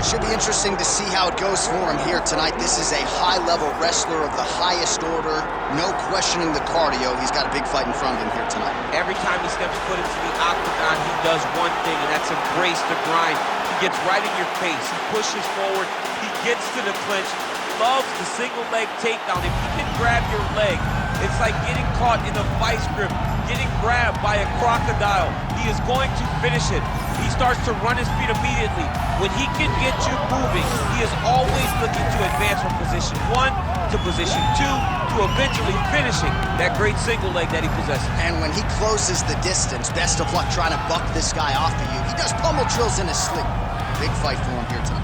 it should be interesting to see how it goes for him here tonight. This is a high-level wrestler of the highest order. No questioning the cardio. He's got a big fight in front of him here tonight. Every time he steps foot into the octagon, he does one thing, and that's embrace the grind. He gets right in your face. He pushes forward. He gets to the clinch. Loves the single leg takedown. If he can grab your leg, it's like getting caught in a vice grip, getting grabbed by a crocodile. He is going to finish it. He starts to run his feet immediately. When he can get you moving, he is always looking to advance from position 1 to position 2 to eventually finishing that great single leg that he possesses. And when he closes the distance, best of luck trying to buck this guy off of you. He does pummel drills in his sleep. Big fight for him here tonight.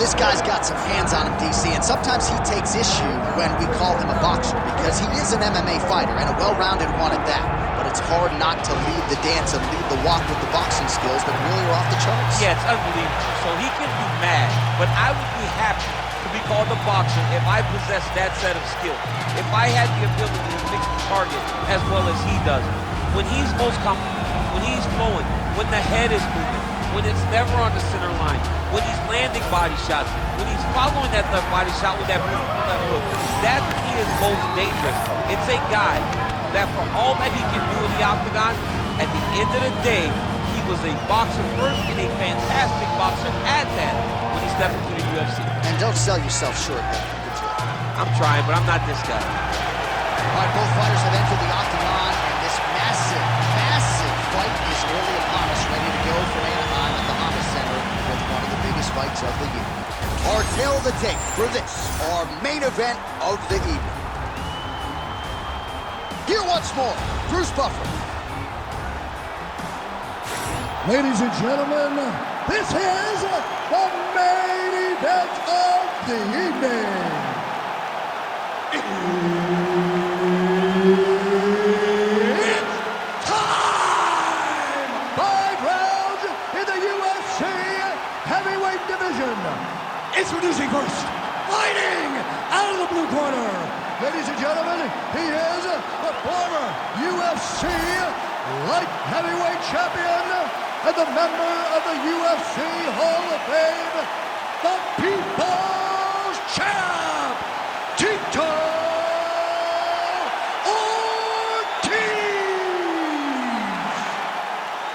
This guy's got some hands on him, DC, and sometimes he takes issue when we call him a boxer because he is an MMA fighter and a well-rounded one at that. But it's hard not to lead the dance and lead the walk with the boxing skills that really are off the charts. Yeah, it's unbelievable. So he can be mad, but I would be happy to be called a boxer if I possessed that set of skill. If I had the ability to mix the target as well as he does. When he's most comfortable, when he's flowing, when the head is moving, when it's never on the center line, when he's landing body shots, when he's following that left body shot with that beautiful left hook, that's when he is most dangerous. It's a guy that for all that he can do in the octagon, at the end of the day, he was a boxer first and a fantastic boxer at that when he stepped into the UFC. And don't sell yourself short, man. I'm trying, but I'm not this guy. All right, both fighters have entered the octagon, and this massive, massive fight is early upon us, ready to go for Anaheim at the Honda Center with one of the biggest fights of the year. Our tale of the tape for this, our main event of the evening. Here once more, Bruce Buffer. Ladies and gentlemen, this is the main event of the evening. It's time! 5 rounds in the UFC heavyweight division. Introducing first, fighting out of the blue corner. Ladies and gentlemen, he is the former UFC light heavyweight champion and the member of the UFC Hall of Fame, the People's Champ, Tito Ortiz!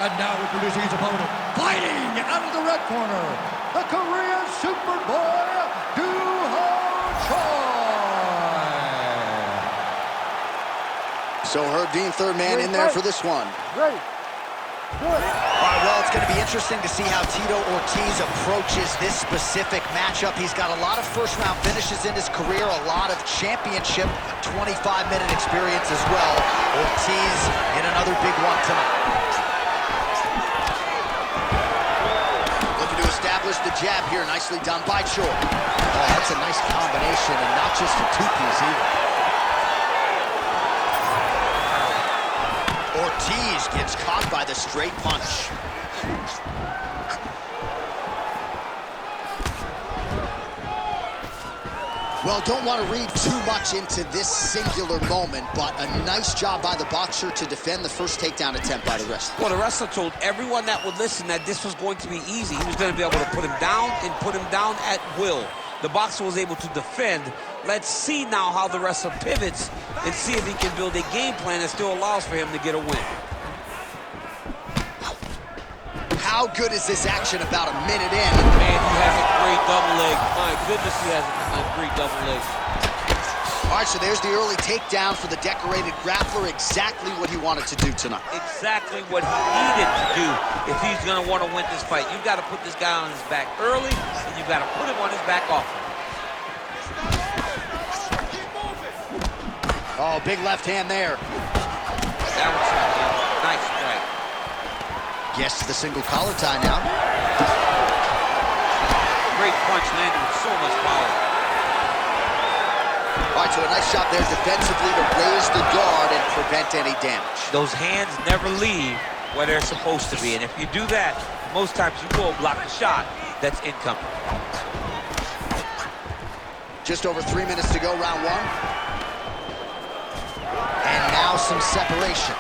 And now introducing his opponent, fighting out of the red corner, the Korean Superboy, Duho Choi! So Herb Dean, third man in there for this one. Ready. All right, well, it's going to be interesting to see how Tito Ortiz approaches this specific matchup. He's got a lot of first-round finishes in his career, a lot of championship 25-minute experience as well. Ortiz in another big one tonight. Looking to establish the jab here. Nicely done by Choi. Oh, that's a nice combination, and not just a two-piece either. Ortiz gets caught by the straight punch. Well, don't want to read too much into this singular moment, but a nice job by the boxer to defend the first takedown attempt by the wrestler. Well, the wrestler told everyone that would listen that this was going to be easy. He was going to be able to put him down and put him down at will. The boxer was able to defend. Let's see now how the wrestler pivots and see if he can build a game plan that still allows for him to get a win. How good is this action about a minute in? Man, he has a great double leg. My goodness, he has a great double leg. All right, so there's the early takedown for the decorated grappler. Exactly what he wanted to do tonight. Exactly what he needed to do if he's going to want to win this fight. You've got to put this guy on his back early, and you've got to put him on his back often. Oh, big left hand there. That was nice strike. Gets to the single collar tie now. Great punch landed with so much power. All right, so a nice job there defensively to raise the guard and prevent any damage. Those hands never leave where they're supposed to be, and if you do that, most times you will block the shot that's incoming. Just over 3 minutes to go, round one. And now some separation.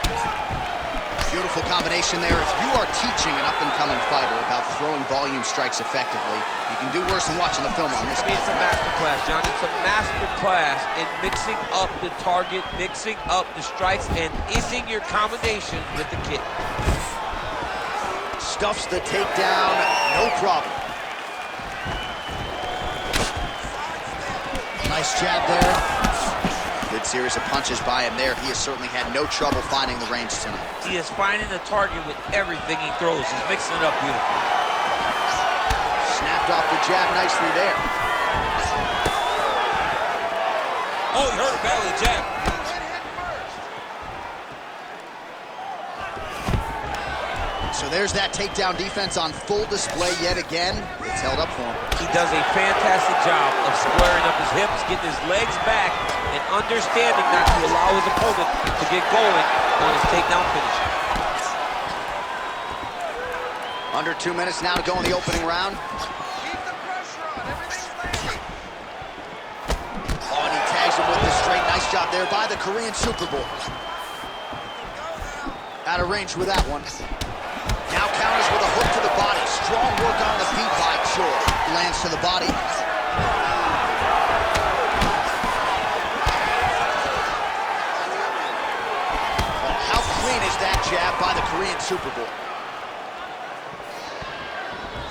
Beautiful combination there. If you are teaching an up-and-coming fighter about throwing volume strikes effectively, you can do worse than watching the film on this. It's a master class, John. It's a master class in mixing up the target, mixing up the strikes, and ending your combination with the kick. Stuffs the takedown, no problem. Nice jab there. Good series of punches by him there. He has certainly had no trouble finding the range tonight. He is finding the target with everything he throws. He's mixing it up beautifully. Snapped off the jab nicely there. Oh, he hurt a belly jab. So there's that takedown defense on full display yet again. It's held up for him. He does a fantastic job of squaring up his hips, getting his legs back, and understanding not to allow his opponent to get going on his takedown finish. Under 2 minutes now to go in the opening round. Keep the pressure on. Everything's ready. Oh, and he tags him with the straight. Nice job there by the Korean Super Bowl. Out of range with that one. Now counters with a hook to the body. Strong work on the feet by Choi. Lands to the body. Well, how clean is that jab by the Korean Super Bowl?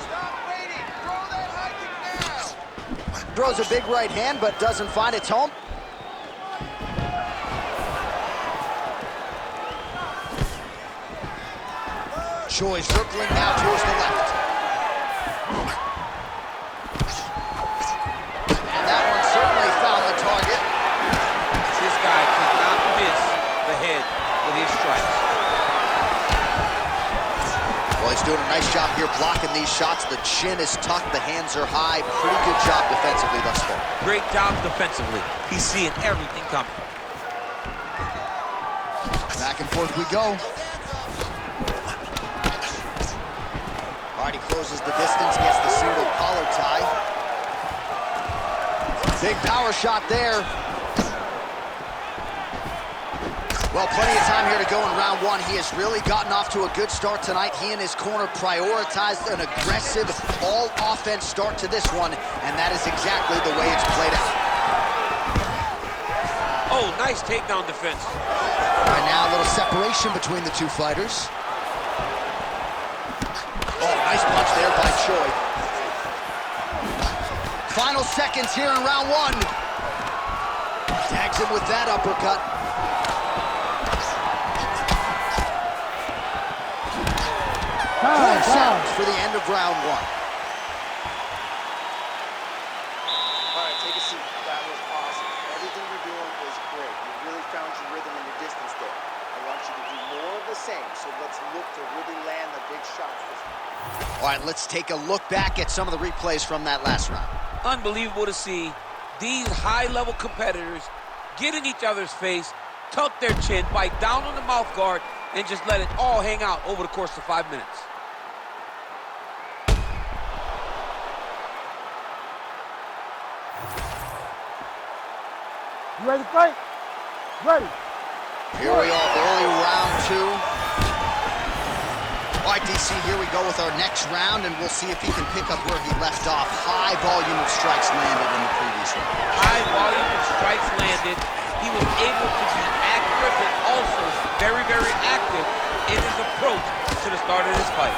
Stop waiting. Throw that high kick now. Throws a big right hand, but doesn't find its home. Choi circling now towards the left. And that one certainly found the target. This guy cannot miss the head with his strikes. Well, he's doing a nice job here blocking these shots. The chin is tucked, the hands are high. Pretty good job defensively thus far. Great job defensively. He's seeing everything coming. Back and forth we go. All right, he closes the distance, gets the single collar tie. Big power shot there. Well, plenty of time here to go in round one. He has really gotten off to a good start tonight. He and his corner prioritized an aggressive, all-offense start to this one, and that is exactly the way it's played out. Oh, nice takedown defense. All right, now a little separation between the two fighters. Oh, nice punch there by Choi. Final seconds here in round one. Tags him with that uppercut. Sounds for the end of round one. All right, take a seat. That was awesome. Everything you're doing is great. You really found your rhythm and your distance there. I want you to do more of the same, so let's look to really land the big shots this time. All right, let's take a look back at some of the replays from that last round. Unbelievable to see these high-level competitors get in each other's face, tuck their chin, bite down on the mouth guard, and just let it all hang out over the course of 5 minutes. You ready to fight? Ready. Here we are, early round two. All right, DC, here we go with our next round, and we'll see if he can pick up where he left off. High volume of strikes landed in the previous round. High volume of strikes landed. He was able to be accurate, but also very, very active in his approach to the start of this fight.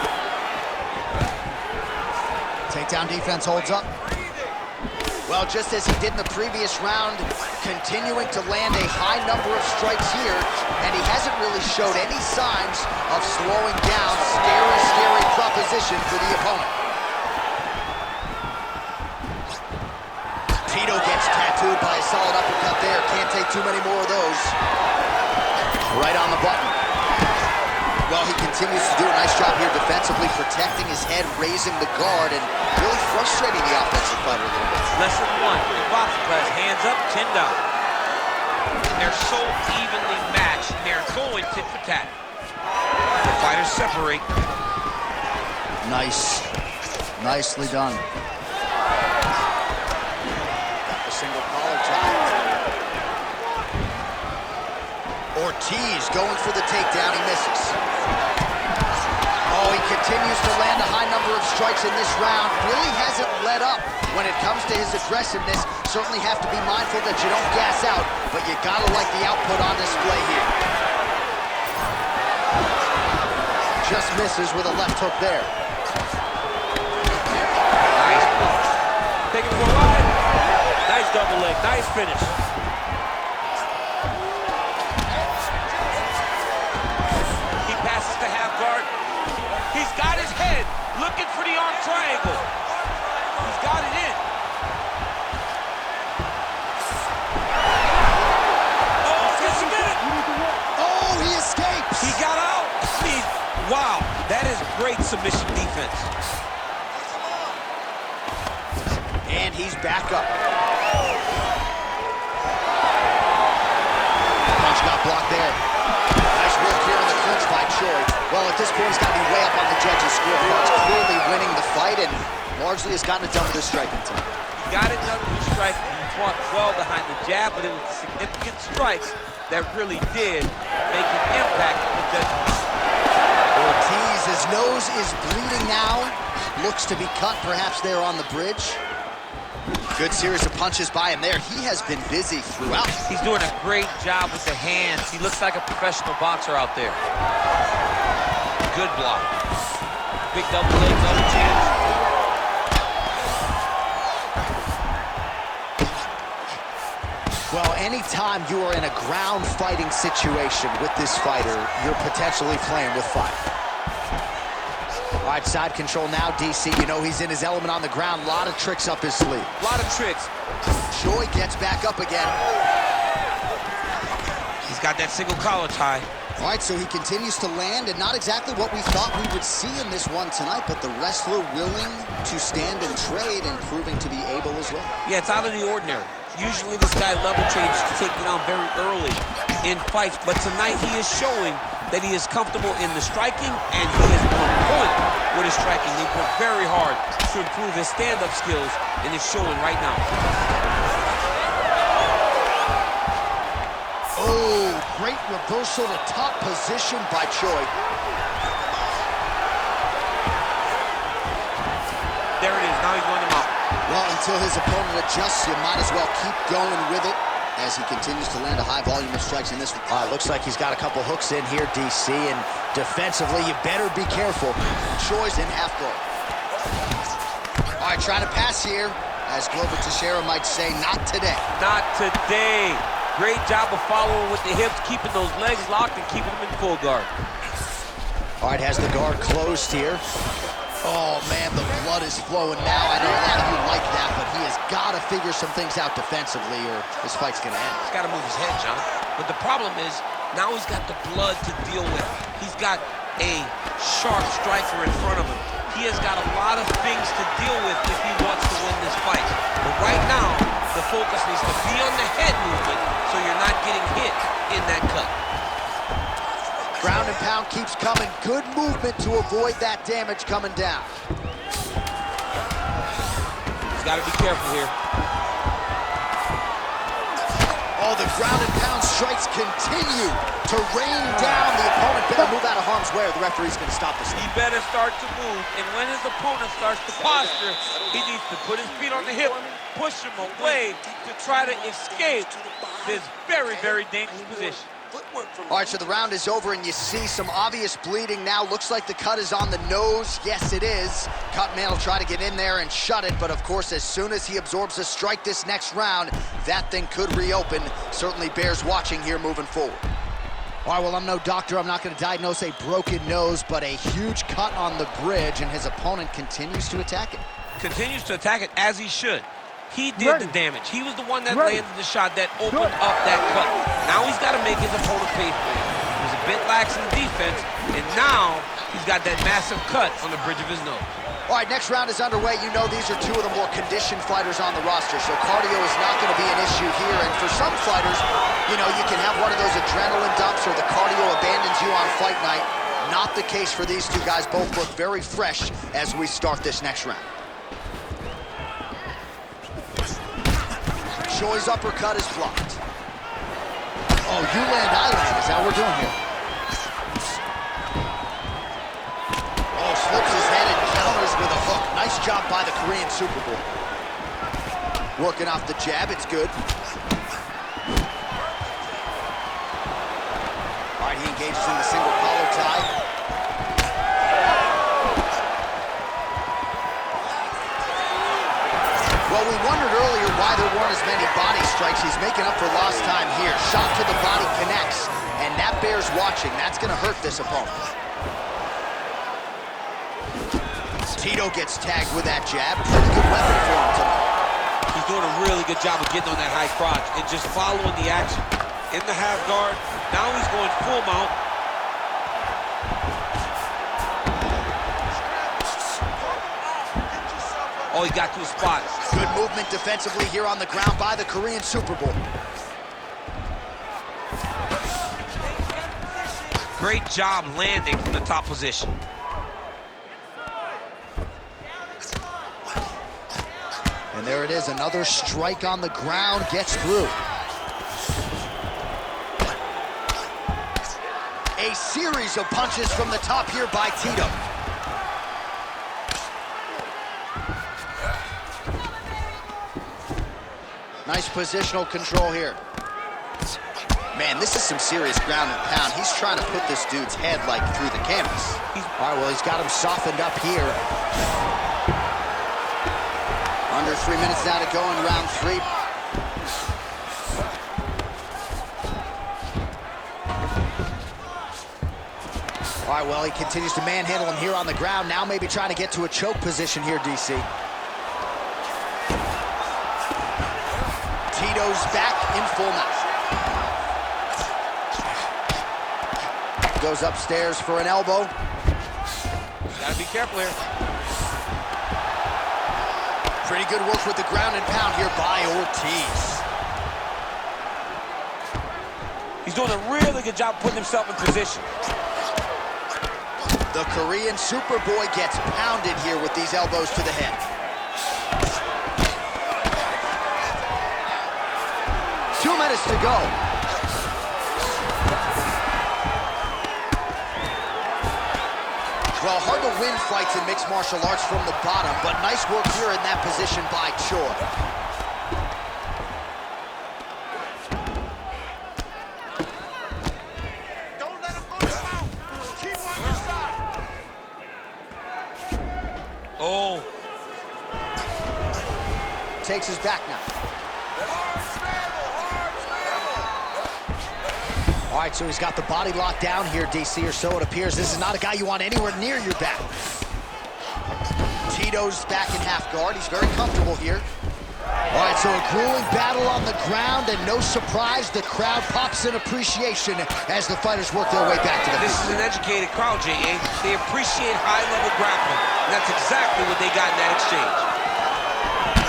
Takedown defense holds up. Well, just as he did in the previous round, continuing to land a high number of strikes here, and he hasn't really showed any signs of slowing down. Scary, scary proposition for the opponent. Tito gets tattooed by a solid uppercut there. Can't take too many more of those. Right on the button. Well, he continues to do a nice job here defensively, protecting his head, raising the guard, and really frustrating the offensive fighter a little bit. Lesson one in boxing class, hands up, chin down. They're so evenly matched, and they're going tit for tat. The fighters separate. Nice. Nicely done. Got the single collar tie. Ortiz going for the takedown. He misses. Oh, he continues to land a high number of strikes in this round. Really hasn't let up when it comes to his aggressiveness. Certainly have to be mindful that you don't gas out, but you gotta like the output on display here. Just misses with a left hook there. Nice block. Taking for a ride. Nice double leg. Nice finish. He passes to half guard. He's got his head looking for the arm triangle. He's got it in. Oh, just a minute. Oh, he escapes. He got out. I mean, wow, that is great submission defense. And he's back up. Punch got blocked there. Nice work here in the clinch by Choi. Well, at this point, he's got to be way up on the judges' scorecards, clearly winning the fight, and largely has gotten it done with his striking team. He got it done with his striking. He fought well behind the jab, but it was the significant strikes that really did make an impact on the judges. Ortiz, his nose is bleeding now. Looks to be cut, perhaps there on the bridge. Good series of punches by him there. He has been busy throughout. He's doing a great job with the hands. He looks like a professional boxer out there. Good block. Big double leg, double chins. Well, anytime you are in a ground fighting situation with this fighter, you're potentially playing with fire. All right, side control now, DC. You know he's in his element on the ground. A lot of tricks up his sleeve. A lot of tricks. Choi gets back up again. He's got that single collar tie. All right, so he continues to land, and not exactly what we thought we would see in this one tonight, but the wrestler willing to stand and trade and proving to be able as well. Yeah, it's out of the ordinary. Usually this guy level changes to take you down very early in fights, but tonight he is showing that he is comfortable in the striking, and he is on point with his striking. They work very hard to improve his stand-up skills, and it's showing right now. Oh, great reversal to top position by Choi. There it is. Now he's running him out. Well, until his opponent adjusts, you might as well keep going with it as he continues to land a high volume of strikes in this one. Looks like he's got a couple hooks in here, DC, and defensively, you better be careful. Choi's in half guard. All right, trying to pass here, as Glover Teixeira might say, not today. Not today. Great job of following with the hips, keeping those legs locked and keeping them in full guard. All right, has the guard closed here. Oh, man, the blood is flowing now. I know a lot of you like that, but he has got to figure some things out defensively or this fight's going to end. He's got to move his head, John. But the problem is, now he's got the blood to deal with. He's got a sharp striker in front of him. He has got a lot of things to deal with if he wants to win this fight. But right now, the focus needs to be on the head movement so you're not getting hit in that cut. Ground and pound keeps coming. Good movement to avoid that damage coming down. He's got to be careful here. Oh, the ground and pound strikes continue to rain down. The opponent better move out of harm's way or the referee's going to stop this. He better start to move, and when his opponent starts to posture, he needs to put his feet on the hip, push him away to try to escape this very, very dangerous position. All right, so the round is over, and you see some obvious bleeding now. Looks like the cut is on the nose. Yes, it is. Cutman will try to get in there and shut it, but of course, as soon as he absorbs a strike this next round, that thing could reopen. Certainly bears watching here moving forward. All right, well, I'm no doctor. I'm not going to diagnose a broken nose, but a huge cut on the bridge, and his opponent continues to attack it. Continues to attack it as he should. He did the damage. He was the one that landed the shot that opened up that cut. Now he's got to make his opponent pay for it. He was a bit lax in defense, and now he's got that massive cut on the bridge of his nose. All right, next round is underway. You know these are two of the more conditioned fighters on the roster, so cardio is not going to be an issue here. And for some fighters, you know, you can have one of those adrenaline dumps or the cardio abandons you on fight night. Not the case for these two guys. Both look very fresh as we start this next round. Choi's uppercut is blocked. Oh, you land, I land. Is that what we're doing here? Oh, slips his head and counters with a hook. Nice job by the Korean Super Bowl. Working off the jab, it's good. All right, he engages in the single collar tie. Well, we wondered earlier why there weren't as many body strikes. He's making up for lost time here. Shot to the body connects, and that bears watching. That's going to hurt this opponent. Tito gets tagged with that jab. Pretty good weapon for him tonight. He's doing a really good job of getting on that high crotch and just following the action. In the half guard, now he's going full mount. Oh, he got to a spot. Good movement defensively here on the ground by the Korean Super Bowl. Great job landing from the top position. And there it is, another strike on the ground, gets through. A series of punches from the top here by Tito. Nice positional control here. Man, this is some serious ground and pound. He's trying to put this dude's head like through the canvas. All right, well, he's got him softened up here. Under 3 minutes now to go in round 3. All right, well, he continues to manhandle him here on the ground. Now maybe trying to get to a choke position here, DC. Tito's back in full mount. Goes upstairs for an elbow. Gotta be careful here. Pretty good work with the ground and pound here by Ortiz. He's doing a really good job putting himself in position. The Korean Superboy gets pounded here with these elbows to the head. 2 minutes to go. Well, hard to win fights in mixed martial arts from the bottom, but nice work here in that position by Choi. Don't let him go down. Keep on your side. Oh. Takes his back now. All right, so he's got the body locked down here, DC, or so it appears. This is not a guy you want anywhere near your back. Tito's back in half guard. He's very comfortable here. All right, so a grueling battle on the ground, and no surprise, the crowd pops in appreciation as the fighters work their way back to the This is an educated crowd, J.A. They appreciate high-level grappling, and that's exactly what they got in that exchange.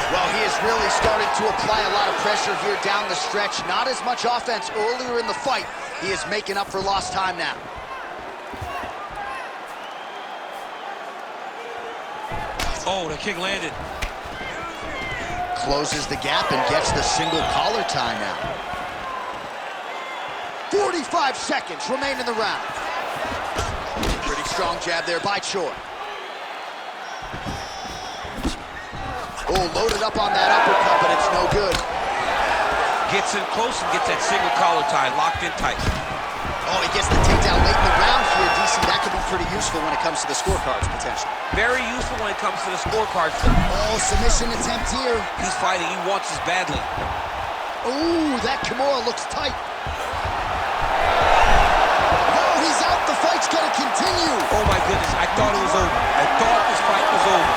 Well, he is really starting to apply a lot of pressure here down the stretch. Not as much offense earlier in the fight. He is making up for lost time now. Oh, the kick landed. Closes the gap and gets the single collar tie now. 45 seconds remain in the round. Pretty strong jab there by Choi. Oh, loaded up on that uppercut, but it's no good. Gets in close and gets that single collar tie locked in tight. Oh, he gets the takedown late in the round here, DC. That could be pretty useful when it comes to the scorecards, potentially. Very useful when it comes to the scorecards. Oh, submission attempt here. He's fighting. He wants this badly. Ooh, that Kimura looks tight. Oh, he's out. The fight's gonna continue. Oh, my goodness. I thought it was over. I thought this fight was over.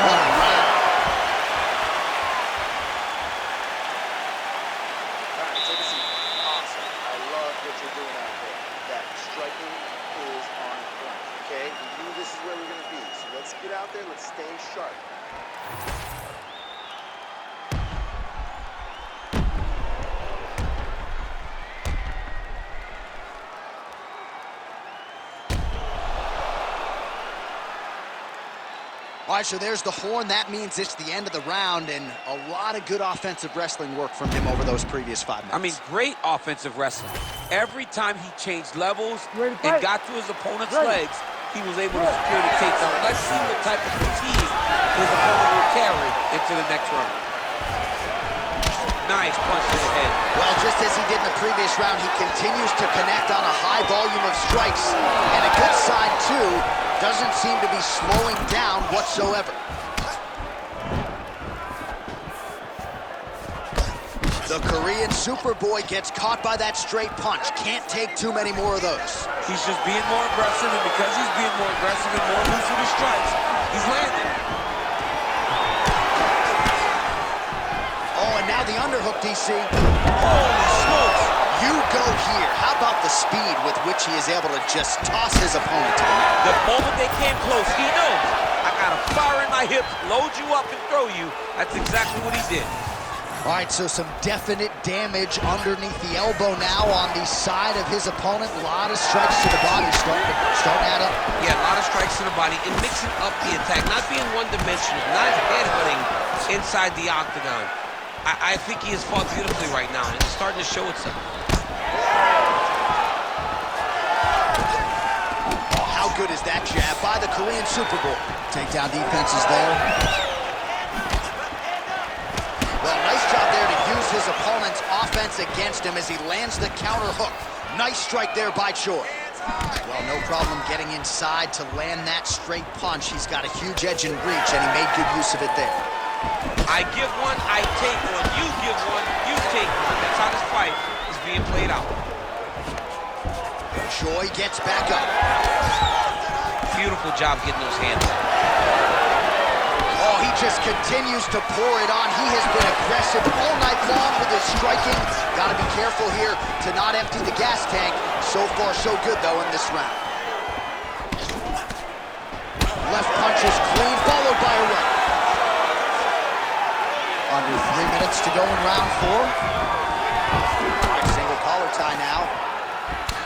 What a round. All right, take a seat. Awesome. I love what you're doing out there. Let's stay sharp. All right, so there's the horn. That means it's the end of the round, and a lot of good offensive wrestling work from him over those previous 5 minutes. I mean, great offensive wrestling. Every time he changed levels and got to his opponent's legs, he was able to secure the takedown. Let's see what type of fatigue his opponent will carry into the next round. Nice punch to the head. Well, just as he did in the previous round, he continues to connect on a high volume of strikes. And a good sign, too, doesn't seem to be slowing down whatsoever. The Korean Superboy gets caught by that straight punch. Can't take too many more of those. He's just being more aggressive, and because he's being more aggressive and more loose with his strikes, he's landing. Oh, and now the underhook, DC. Holy smokes! You go here. How about the speed with which he is able to just toss his opponent to the mat? The moment they came close, he knows. I got a fire in my hips, load you up and throw you. That's exactly what he did. All right, so some definite damage underneath the elbow now on the side of his opponent. A lot of strikes to the body starting to add up. Yeah, a lot of strikes to the body and mixing up the attack, not being one-dimensional, not headbutting inside the octagon. I think he has fought beautifully right now, and it's starting to show itself. Oh, how good is that jab by the Korean Superboy? Takedown defense is there. Well, nice job there to use his opponent's offense against him as he lands the counter hook. Nice strike there by Choi. Well, no problem getting inside to land that straight punch. He's got a huge edge and reach, and he made good use of it there. I give one, I take one. You give one, you take one. That's how this fight is being played out. Choi gets back up. Beautiful job getting those hands up. Oh, he just continues to pour it on. He has been aggressive all night long with his striking. Got to be careful here to not empty the gas tank. So far, so good, though, in this round. Left punch is clean, followed by a right. Under 3 minutes to go in round 4. All right, single collar tie now.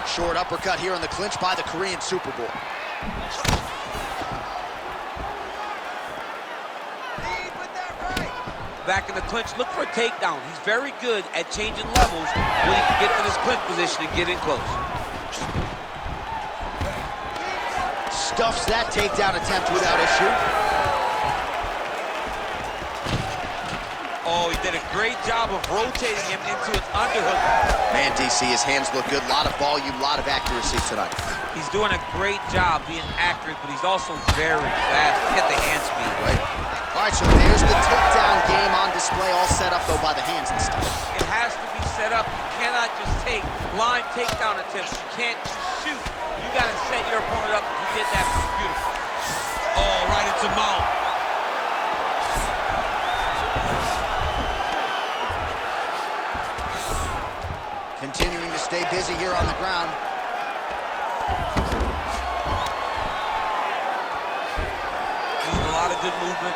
Short uppercut here in the clinch by the Korean Superboy. Back in the clinch, look for a takedown. He's very good at changing levels when he can get to this clinch position and get in close. Stuffs that takedown attempt without issue. Oh, he did a great job of rotating him into an underhook. Man, DC, his hands look good. A lot of volume, a lot of accuracy tonight. He's doing a great job being accurate, but he's also very fast. Get the hand speed, right? All right, so there's the takedown game on display, all set up, though, by the hands and stuff. It has to be set up. You cannot just take blind takedown attempts. You can't just shoot. You got to set your opponent up. You did that. Beautiful. Oh, right into mount. Continuing to stay busy here on the ground. Using a lot of good movement.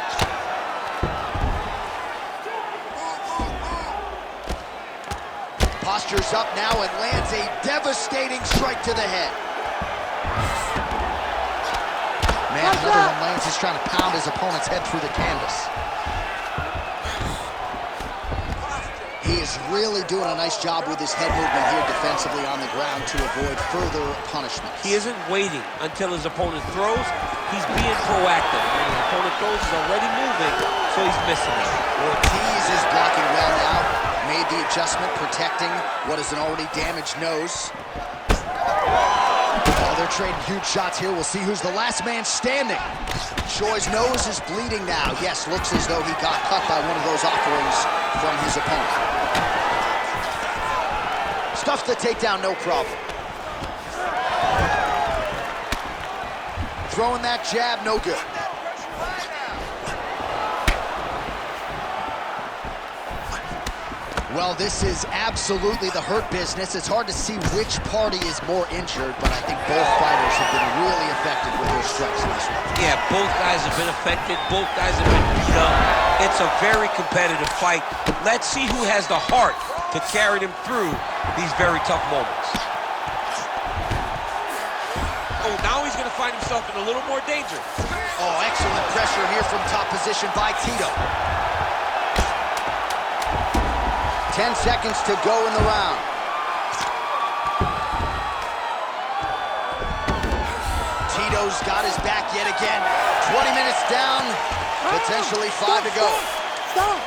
Postures up now and lands a devastating strike to the head. Man, another one lands. He's trying to pound his opponent's head through the canvas. He is really doing a nice job with his head movement here defensively on the ground to avoid further punishment. He isn't waiting until his opponent throws. He's being proactive. When his opponent throws, he's already moving, so he's missing it. Ortiz is blocking well now. Made the adjustment, protecting what is an already damaged nose. Oh, they're trading huge shots here. We'll see who's the last man standing. Choi's nose is bleeding now. Yes, looks as though he got cut by one of those offerings from his opponent. Stuffs the takedown, no problem. Throwing that jab, no good. Well, this is absolutely the hurt business. It's hard to see which party is more injured, but I think both fighters have been really affected with their strikes in this one. Yeah, both guys have been affected. Both guys have been beat up. It's a very competitive fight. Let's see who has the heart to carry them through these very tough moments. Oh, now he's going to find himself in a little more danger. Oh, excellent pressure here from top position by Tito. 10 seconds to go in the round. Tito's got his back yet again. 20 minutes down, potentially 5 to go. Stop.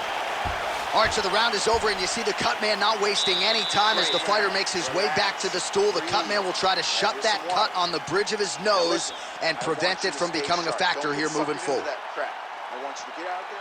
All right, so the round is over, and you see the cut man not wasting any time as the fighter makes his way back to the stool. The cut man will try to shut that cut on the bridge of his nose and prevent it from becoming a factor here moving forward. I want you to get out there.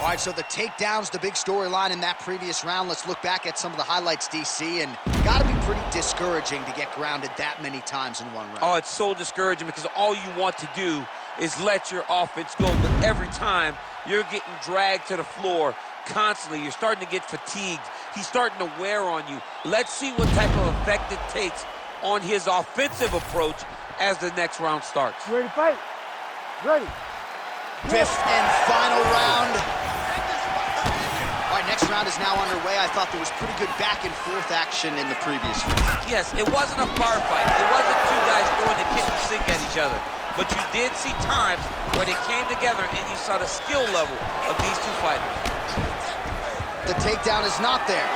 All right, so the takedown's the big storyline in that previous round. Let's look back at some of the highlights, DC, and gotta be pretty discouraging to get grounded that many times in one round. Oh, it's so discouraging because all you want to do is let your offense go, but every time you're getting dragged to the floor constantly, you're starting to get fatigued. He's starting to wear on you. Let's see what type of effect it takes on his offensive approach as the next round starts. You ready to fight? Ready. Fifth and final round. All right, next round is now underway. I thought there was pretty good back and forth action in the previous round. Yes, it wasn't a bar fight. It wasn't two guys throwing the kitchen sink at each other. But you did see times where they came together and you saw the skill level of these two fighters. The takedown is not there.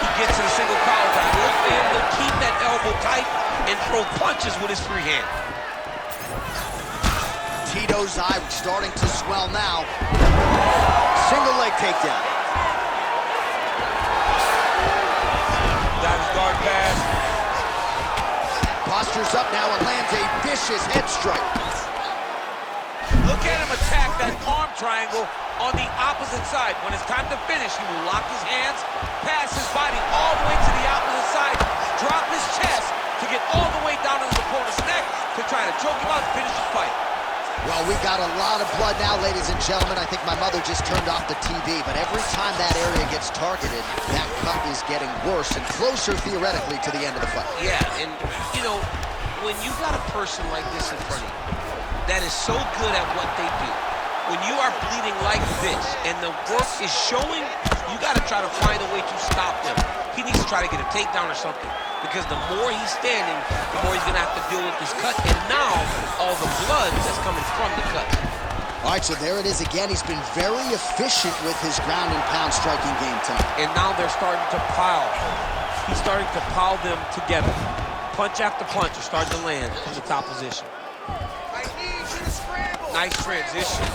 He gets to the single collar time. Look for him to keep that elbow tight and throw punches with his free hand. Tito's eye starting to swell now. Single leg takedown. Got his guard pass. Postures up now and lands a vicious head strike. Look at him attack that arm triangle on the opposite side. When it's time to finish, he will lock his hands, pass his body all the way to the opposite side, drop his chest to get all the way down to his opponent's neck to try to choke him out and finish the fight. Well, we got a lot of blood now, ladies and gentlemen. I think my mother just turned off the TV, but every time that area gets targeted, that cut is getting worse and closer, theoretically, to the end of the fight. Yeah, and, you know, when you got a person like this in front of you that is so good at what they do, when you are bleeding like this and the work is showing, you got to try to find a way to stop them. He needs to try to get a takedown or something, because the more he's standing, the more he's going to have to deal with this cut, and now all the blood that's coming from the cut. All right, so there it is again. He's been very efficient with his ground and pound striking game tonight. And now they're starting to pile. He's starting to pile them together. Punch after punch is starting to land from the top position. I need you to scramble. Nice transition.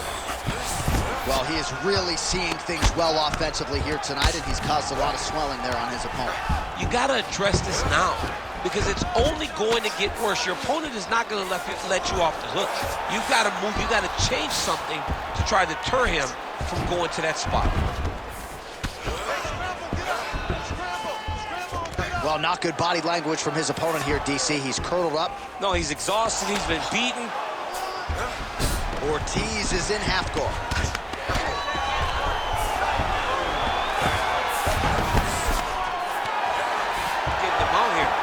Well, he is really seeing things well offensively here tonight, and he's caused a lot of swelling there on his opponent. You got to address this now, because it's only going to get worse. Your opponent is not going to let you off the hook. You've got to move. You've got to change something to try to deter him from going to that spot. Well, not good body language from his opponent here, DC. He's curled up. No, he's exhausted. He's been beaten. Ortiz is in half guard. Getting them out here.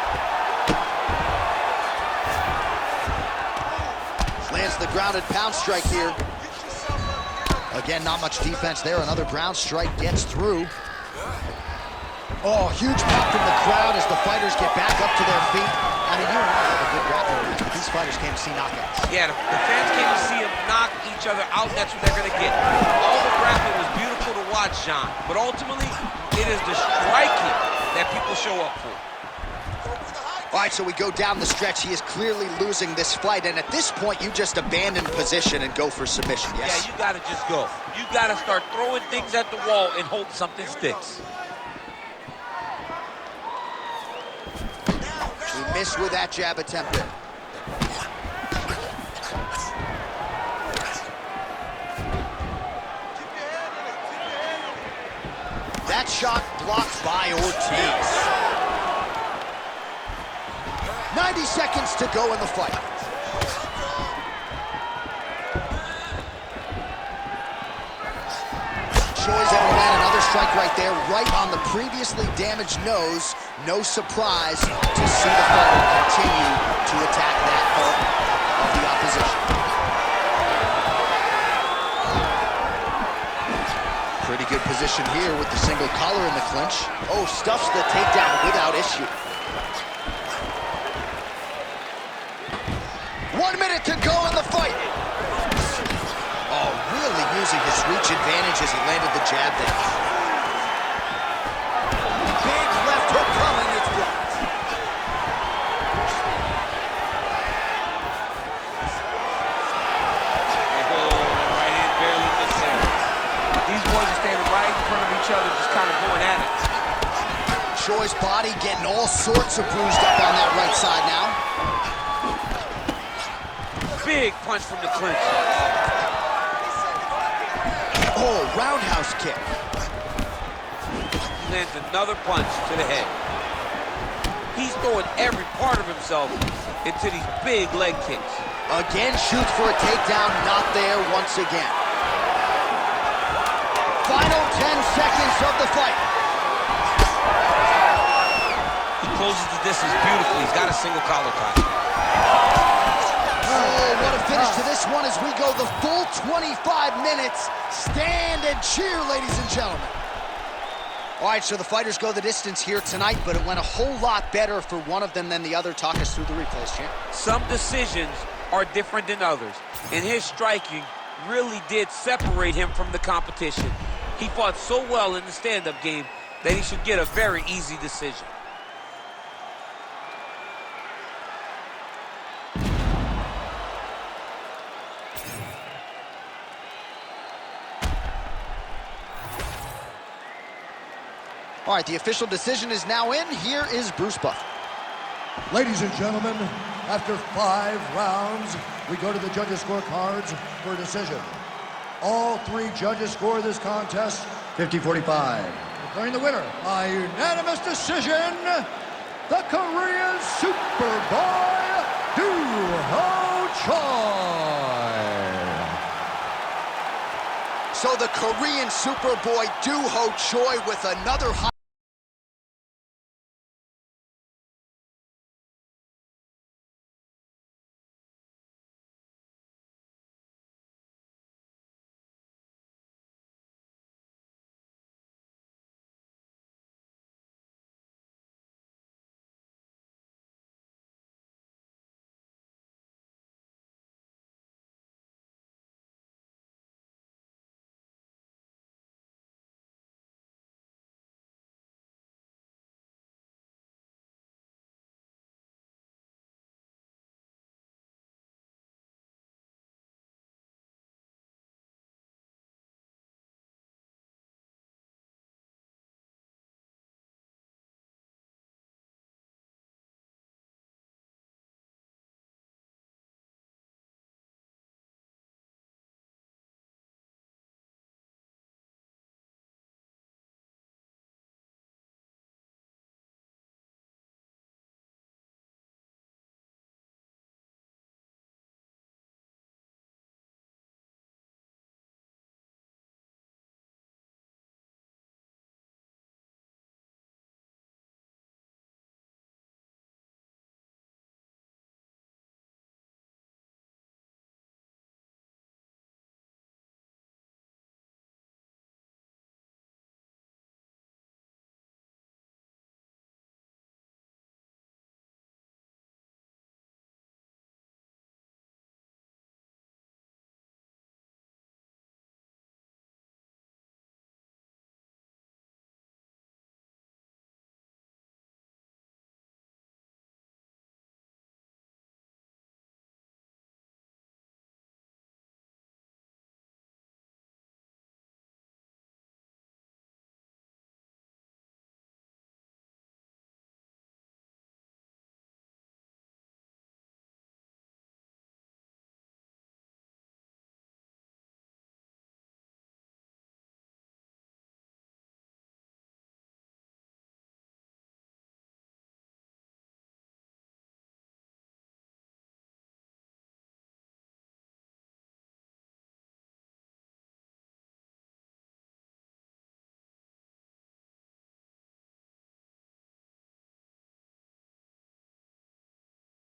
Lands the grounded pound strike here. Again, not much defense there. Another ground strike gets through. Oh, huge pop from the crowd as the fighters get back up to their feet. I mean, you and I have a good grappling match, but these fighters came to see knockouts. Yeah, the fans came to see him knock each other out. That's what they're going to get. All the grappling was beautiful to watch, John. But ultimately, it is the striking that people show up for. All right, so we go down the stretch. He is clearly losing this fight, and at this point, you just abandon position and go for submission, yes? Yeah, you got to just go. You got to start throwing things at the wall and hope something sticks. He missed with that jab attempt there. That shot blocked by Ortiz. 90 seconds to go in the fight. right there, right on the previously damaged nose. No surprise to see the fighter continue to attack that part of the opposition. Pretty good position here with the single collar in the clinch. Oh, stuffs the takedown without issue. 1 minute to go in the fight. Oh, really using his reach advantage as he landed the jab there. Big left hook coming, it's blocked. Oh, that right hand barely missed him. These boys are standing right in front of each other, just kind of going at it. Choi's body getting all sorts of bruised up on that right side now. Big punch from the clinch. Oh, roundhouse kick. He lands another punch to the head. He's throwing every part of himself into these big leg kicks. Again, shoots for a takedown, not there once again. Final 10 seconds of the fight. He closes the distance beautifully. He's got a single collar tie. Oh, what a finish to this one as we go the full 25 minutes. Stand and cheer, ladies and gentlemen. All right, so the fighters go the distance here tonight, but it went a whole lot better for one of them than the other. Talk us through the replays, champ. Some decisions are different than others, and his striking really did separate him from the competition. He fought so well in the stand-up game that he should get a very easy decision. All right, the official decision is now in. Here is Bruce Buffer. Ladies and gentlemen, after 5 rounds, we go to the judges' scorecards for a decision. All 3 judges score this contest 50-45. Declaring the winner by unanimous decision, the Korean Superboy, Doo-Ho Choi. So the Korean Superboy Doo-Ho Choi with another high